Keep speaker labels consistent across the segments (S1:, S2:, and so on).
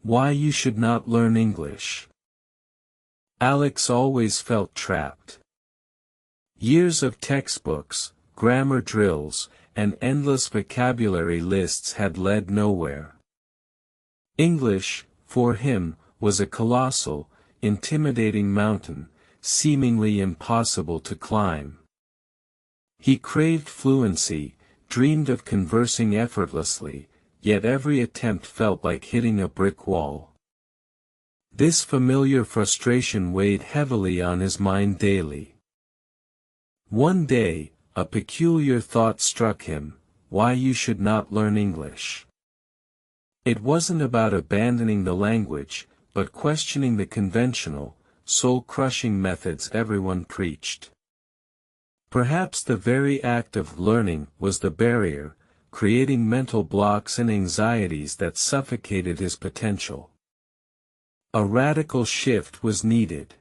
S1: Why you should not learn English. Alex always felt trapped. Years of textbooks, grammar drills, and endless vocabulary lists had led nowhere. English, for him, was a colossal, intimidating mountain, seemingly impossible to climb. He craved fluency, dreamed of conversing effortlessly, yet every attempt felt like hitting a brick wall. This familiar frustration weighed heavily on his mind daily. One day, a peculiar thought struck him: why you should not learn English. It wasn't about abandoning the language, but questioning the conventional, soul-crushing methods everyone preached. Perhaps the very act of learning was the barrier, creating mental blocks and anxieties that suffocated his potential. A radical shift was needed.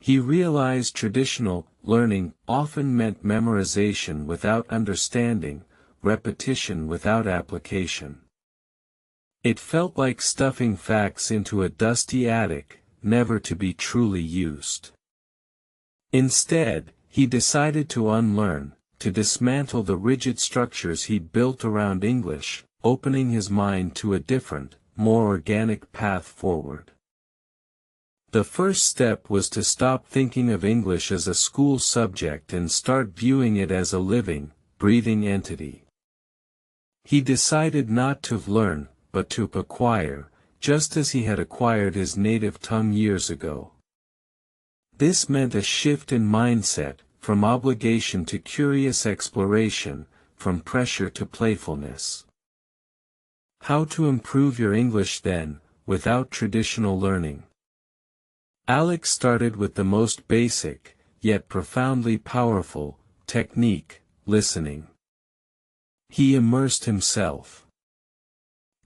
S1: He realized traditional learning often meant memorization without understanding, repetition without application. It felt like stuffing facts into a dusty attic, never to be truly used. Instead, he decided to unlearn, to dismantle the rigid structures he'd built around English, opening his mind to a different, more organic path forward. The first step was to stop thinking of English as a school subject and start viewing it as a living, breathing entity. He decided not to learn, but to acquire, just as he had acquired his native tongue years ago. This meant a shift in mindset, from obligation to curious exploration, from pressure to playfulness. How to improve your English then, without traditional learning? Alex started with the most basic, yet profoundly powerful, technique: listening. He immersed himself.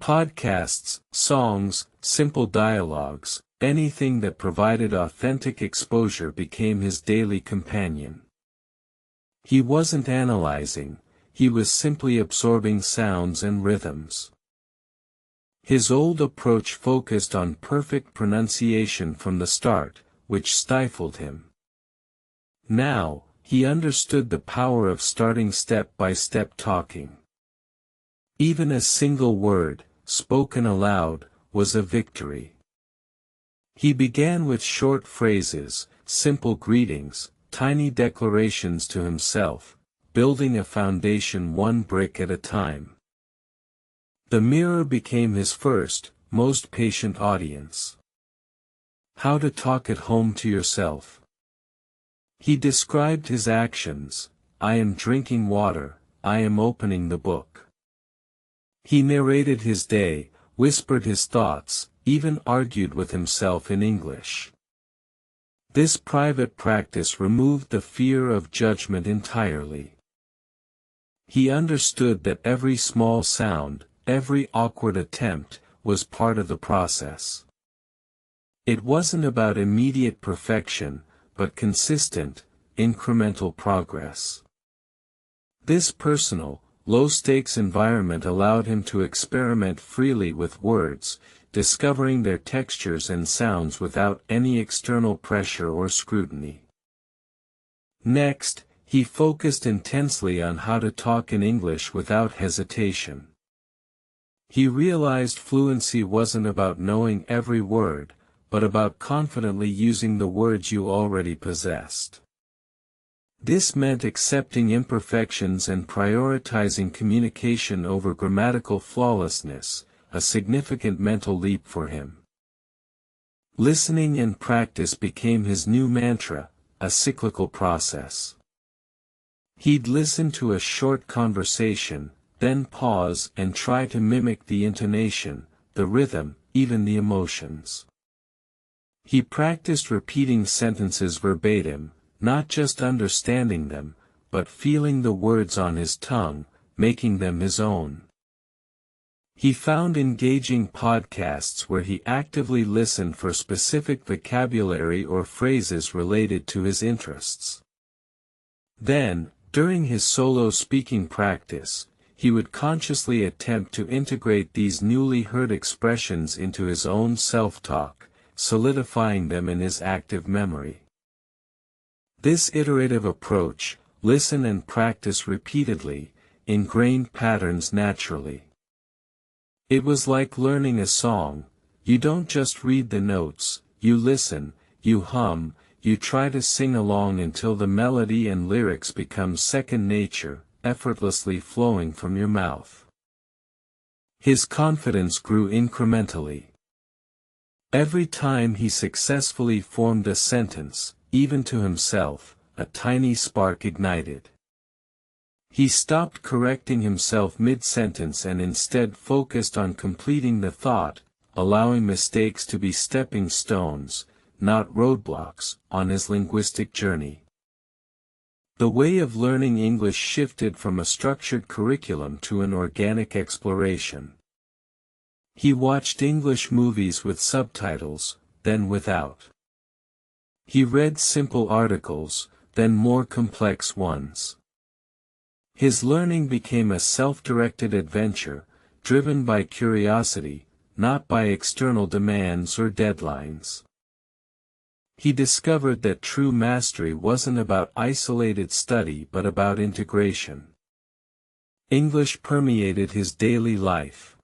S1: Podcasts, songs, simple dialogues, anything that provided authentic exposure became his daily companion. He wasn't analyzing, he was simply absorbing sounds and rhythms. His old approach focused on perfect pronunciation from the start, which stifled him. Now, he understood the power of starting step-by-step talking. Even a single word, spoken aloud, was a victory. He began with short phrases, simple greetings, tiny declarations to himself, building a foundation one brick at a time. The mirror became his first, most patient audience. How to talk at home to yourself. He described his actions: I am drinking water, I am opening the book. He narrated his day, whispered his thoughts, even argued with himself in English. This private practice removed the fear of judgment entirely. He understood that every small sound, every awkward attempt, was part of the process. It wasn't about immediate perfection, but consistent, incremental progress. This personal, low-stakes environment allowed him to experiment freely with words, discovering their textures and sounds without any external pressure or scrutiny. Next, he focused intensely on how to talk in English without hesitation. He realized fluency wasn't about knowing every word, but about confidently using the words you already possessed. This meant accepting imperfections and prioritizing communication over grammatical flawlessness, a significant mental leap for him. Listening and practice became his new mantra, a cyclical process. He'd listen to a short conversation, then pause and try to mimic the intonation, the rhythm, even the emotions. He practiced repeating sentences verbatim, not just understanding them, but feeling the words on his tongue, making them his own. He found engaging podcasts where he actively listened for specific vocabulary or phrases related to his interests. Then, during his solo speaking practice, he would consciously attempt to integrate these newly heard expressions into his own self-talk, solidifying them in his active memory. This iterative approach, listen and practice repeatedly, ingrained patterns naturally. It was like learning a song. You don't just read the notes, you listen, you hum, you try to sing along until the melody and lyrics become second nature, effortlessly flowing from your mouth. His confidence grew incrementally. Every time he successfully formed a sentence, even to himself, a tiny spark ignited. He stopped correcting himself mid-sentence and instead focused on completing the thought, allowing mistakes to be stepping stones, not roadblocks, on his linguistic journey. The way of learning English shifted from a structured curriculum to an organic exploration. He watched English movies with subtitles, then without. He read simple articles, then more complex ones. His learning became a self-directed adventure, driven by curiosity, not by external demands or deadlines. He discovered that true mastery wasn't about isolated study but about integration. English permeated his daily life.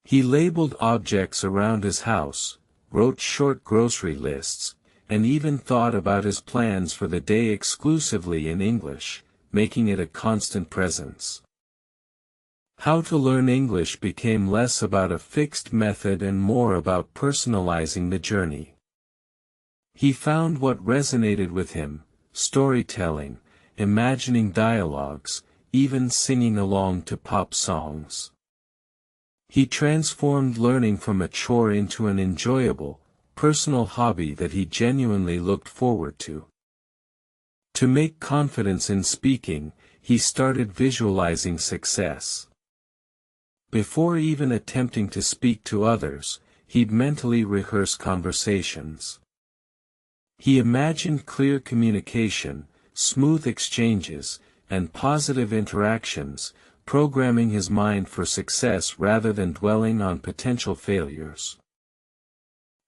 S1: He labeled objects around his house, wrote short grocery lists, and even thought about his plans for the day exclusively in English, making it a constant presence. How to learn English became less about a fixed method and more about personalizing the journey. He found what resonated with him: storytelling, imagining dialogues, even singing along to pop songs. He transformed learning from a chore into an enjoyable, personal hobby that he genuinely looked forward to. To make confidence in speaking, he started visualizing success. Before even attempting to speak to others, he'd mentally rehearse conversations. He imagined clear communication, smooth exchanges, and positive interactions, programming his mind for success rather than dwelling on potential failures.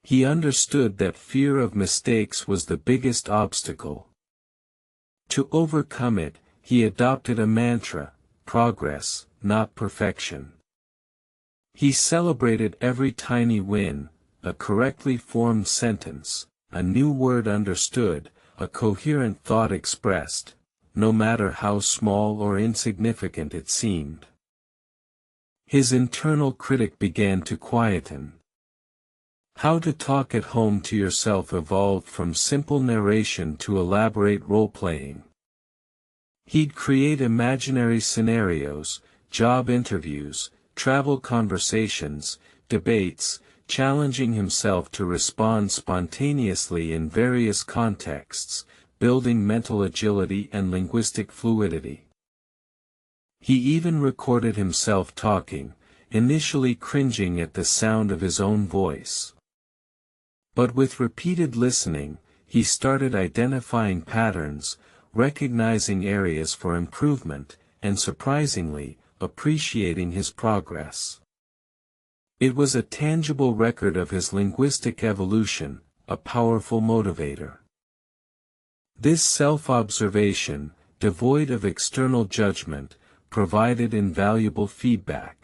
S1: He understood that fear of mistakes was the biggest obstacle. To overcome it, he adopted a mantra: progress, not perfection. He celebrated every tiny win, a correctly formed sentence, a new word understood, a coherent thought expressed, no matter how small or insignificant it seemed. His internal critic began to quieten. How to talk at home to yourself evolved from simple narration to elaborate role-playing. He'd create imaginary scenarios, job interviews, travel conversations, debates, challenging himself to respond spontaneously in various contexts, building mental agility and linguistic fluidity. He even recorded himself talking, initially cringing at the sound of his own voice. But with repeated listening, he started identifying patterns, recognizing areas for improvement, and surprisingly, appreciating his progress. It was a tangible record of his linguistic evolution, a powerful motivator. This self-observation, devoid of external judgment, provided invaluable feedback.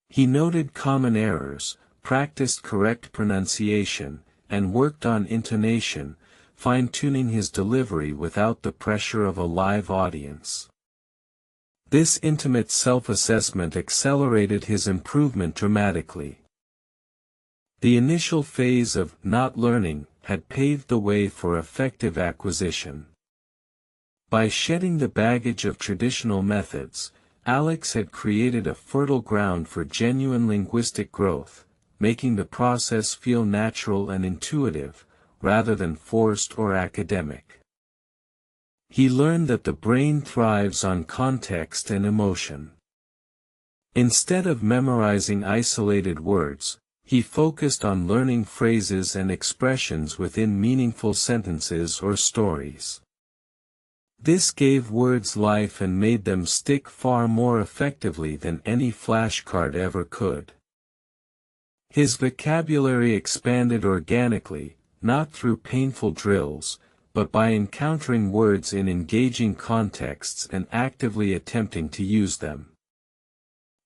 S1: He noted common errors, practiced correct pronunciation, and worked on intonation, fine-tuning his delivery without the pressure of a live audience. This intimate self-assessment accelerated his improvement dramatically. The initial phase of not learning had paved the way for effective acquisition. By shedding the baggage of traditional methods, Alex had created a fertile ground for genuine linguistic growth, making the process feel natural and intuitive, rather than forced or academic. He learned that the brain thrives on context and emotion. Instead of memorizing isolated words, he focused on learning phrases and expressions within meaningful sentences or stories. This gave words life and made them stick far more effectively than any flashcard ever could. His vocabulary expanded organically, not through painful drills, but by encountering words in engaging contexts and actively attempting to use them.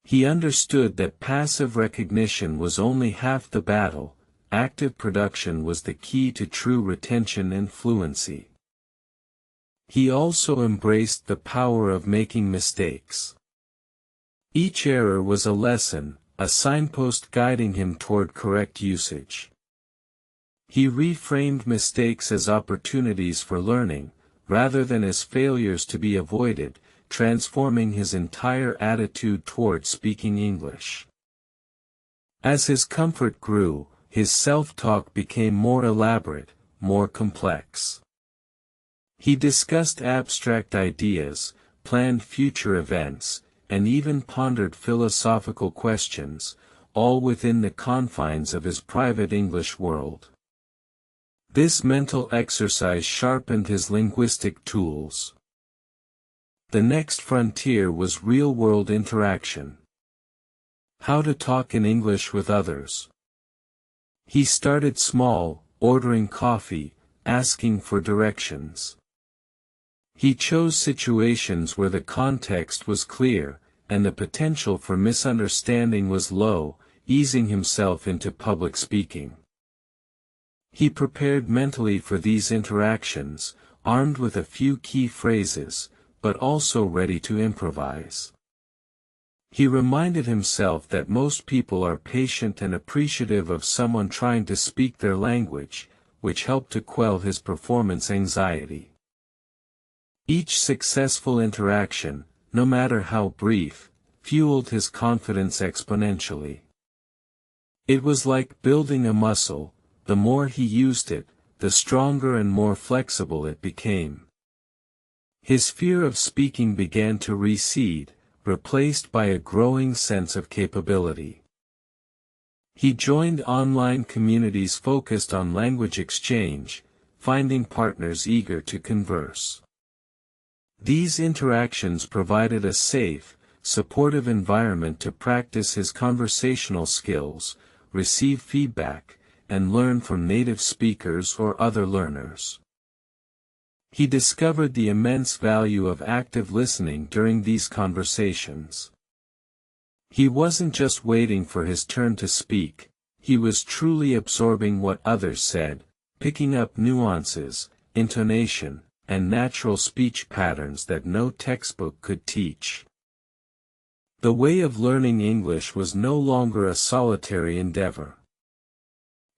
S1: He understood that passive recognition was only half the battle, active production was the key to true retention and fluency. He also embraced the power of making mistakes. Each error was a lesson, a signpost guiding him toward correct usage. He reframed mistakes as opportunities for learning, rather than as failures to be avoided, transforming his entire attitude toward speaking English. As his comfort grew, his self-talk became more elaborate, more complex. He discussed abstract ideas, planned future events, and even pondered philosophical questions, all within the confines of his private English world. This mental exercise sharpened his linguistic tools. The next frontier was real-world interaction. How to talk in English with others. He started small, ordering coffee, asking for directions. He chose situations where the context was clear, and the potential for misunderstanding was low, easing himself into public speaking. He prepared mentally for these interactions, armed with a few key phrases, but also ready to improvise. He reminded himself that most people are patient and appreciative of someone trying to speak their language, which helped to quell his performance anxiety. Each successful interaction, no matter how brief, fueled his confidence exponentially. It was like building a muscle, the more he used it, the stronger and more flexible it became. His fear of speaking began to recede, replaced by a growing sense of capability. He joined online communities focused on language exchange, finding partners eager to converse. These interactions provided a safe, supportive environment to practice his conversational skills, receive feedback, and learn from native speakers or other learners. He discovered the immense value of active listening during these conversations. He wasn't just waiting for his turn to speak, he was truly absorbing what others said, picking up nuances, intonation, and natural speech patterns that no textbook could teach. The way of learning English was no longer a solitary endeavor.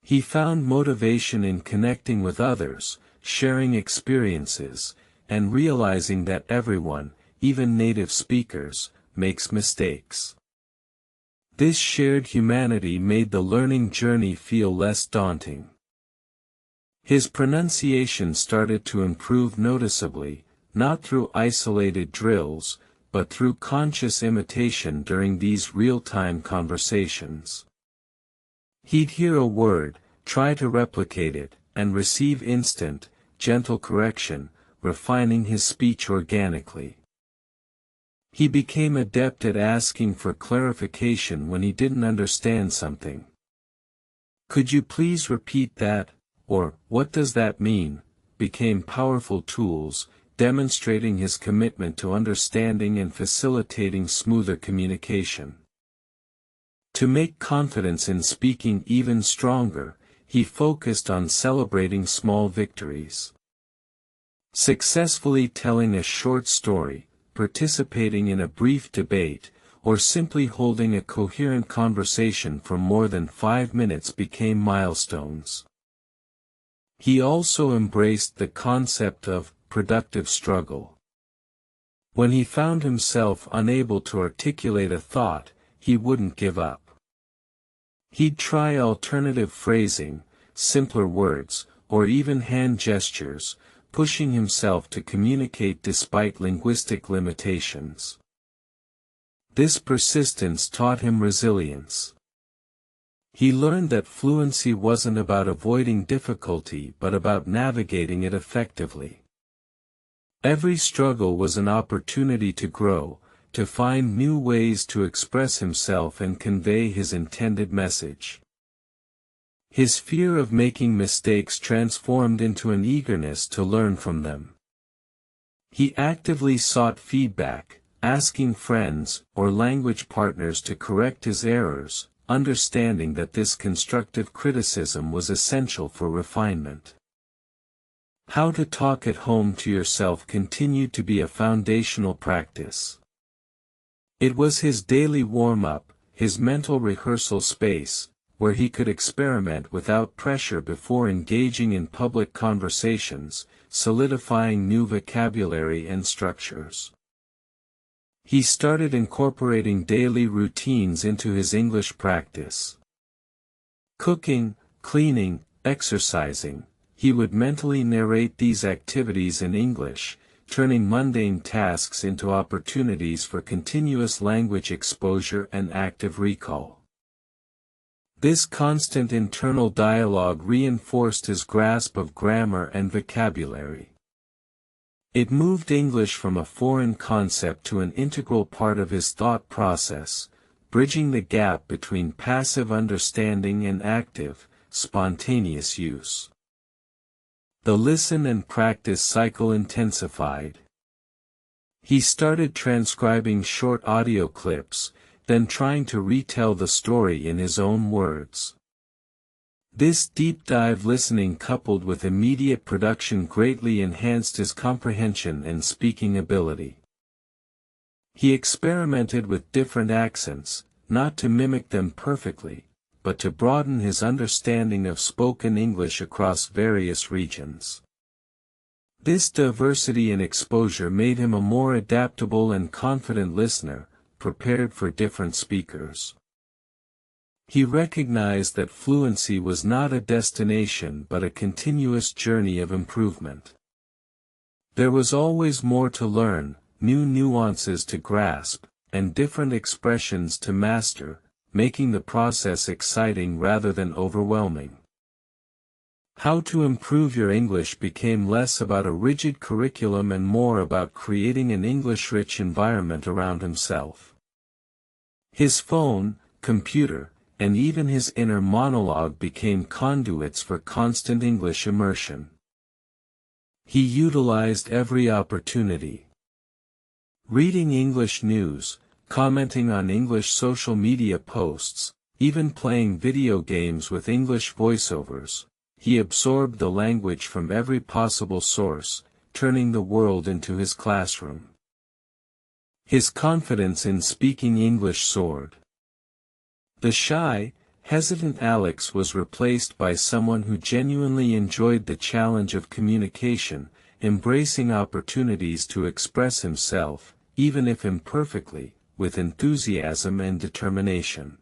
S1: He found motivation in connecting with others, sharing experiences, and realizing that everyone, even native speakers, makes mistakes. This shared humanity made the learning journey feel less daunting. His pronunciation started to improve noticeably, not through isolated drills, but through conscious imitation during these real-time conversations. He'd hear a word, try to replicate it, and receive instant, gentle correction, refining his speech organically. He became adept at asking for clarification when he didn't understand something. "Could you please repeat that?" or "What does that mean?" became powerful tools, demonstrating his commitment to understanding and facilitating smoother communication. To make confidence in speaking even stronger, he focused on celebrating small victories. Successfully telling a short story, participating in a brief debate, or simply holding a coherent conversation for more than 5 minutes became milestones. He also embraced the concept of productive struggle. When he found himself unable to articulate a thought, he wouldn't give up. He'd try alternative phrasing, simpler words, or even hand gestures, pushing himself to communicate despite linguistic limitations. This persistence taught him resilience. He learned that fluency wasn't about avoiding difficulty but about navigating it effectively. Every struggle was an opportunity to grow, to find new ways to express himself and convey his intended message. His fear of making mistakes transformed into an eagerness to learn from them. He actively sought feedback, asking friends or language partners to correct his errors, understanding that this constructive criticism was essential for refinement. How to talk at home to yourself continued to be a foundational practice. It was his daily warm-up, his mental rehearsal space, where he could experiment without pressure before engaging in public conversations, solidifying new vocabulary and structures. He started incorporating daily routines into his English practice. Cooking, cleaning, exercising, he would mentally narrate these activities in English, turning mundane tasks into opportunities for continuous language exposure and active recall. This constant internal dialogue reinforced his grasp of grammar and vocabulary. It moved English from a foreign concept to an integral part of his thought process, bridging the gap between passive understanding and active, spontaneous use. The listen and practice cycle intensified. He started transcribing short audio clips, then trying to retell the story in his own words. This deep dive listening coupled with immediate production greatly enhanced his comprehension and speaking ability. He experimented with different accents, not to mimic them perfectly, but to broaden his understanding of spoken English across various regions. This diversity and exposure made him a more adaptable and confident listener, prepared for different speakers. He recognized that fluency was not a destination but a continuous journey of improvement. There was always more to learn, new nuances to grasp, and different expressions to master, making the process exciting rather than overwhelming. How to improve your English became less about a rigid curriculum and more about creating an English-rich environment around himself. His phone, computer, and even his inner monologue became conduits for constant English immersion. He utilized every opportunity. Reading English news, commenting on English social media posts, even playing video games with English voiceovers, he absorbed the language from every possible source, turning the world into his classroom. His confidence in speaking English soared. The shy, hesitant Alex was replaced by someone who genuinely enjoyed the challenge of communication, embracing opportunities to express himself, even if imperfectly, with enthusiasm and determination.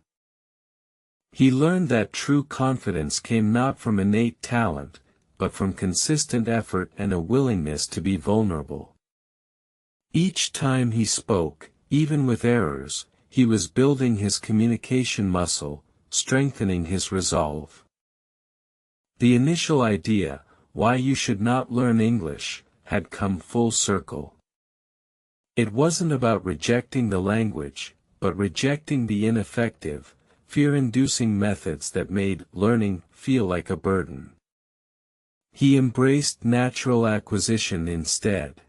S1: He learned that true confidence came not from innate talent, but from consistent effort and a willingness to be vulnerable. Each time he spoke, even with errors, he was building his communication muscle, strengthening his resolve. The initial idea, why you should not learn English, had come full circle. It wasn't about rejecting the language, but rejecting the ineffective, fear-inducing methods that made learning feel like a burden. He embraced natural acquisition instead.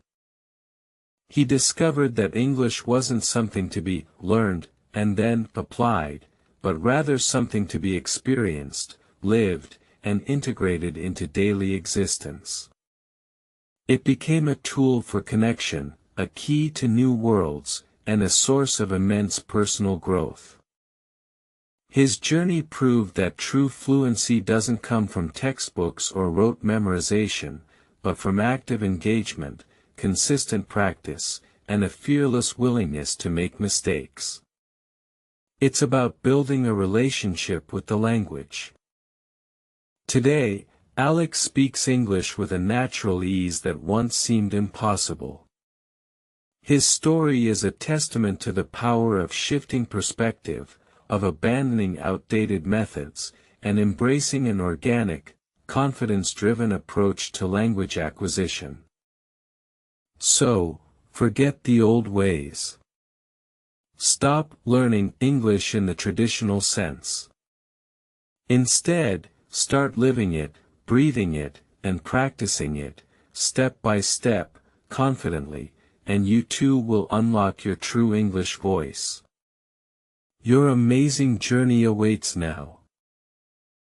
S1: He discovered that English wasn't something to be learned and then applied, but rather something to be experienced, lived, and integrated into daily existence. It became a tool for connection, a key to new worlds, and a source of immense personal growth. His journey proved that true fluency doesn't come from textbooks or rote memorization, but from active engagement, consistent practice, and a fearless willingness to make mistakes. It's about building a relationship with the language. Today, Alex speaks English with a natural ease that once seemed impossible. His story is a testament to the power of shifting perspective, of abandoning outdated methods, and embracing an organic, confidence-driven approach to language acquisition. So, forget the old ways. Stop learning English in the traditional sense. Instead, start living it, breathing it, and practicing it, step by step, confidently, and you too will unlock your true English voice. Your amazing journey awaits now.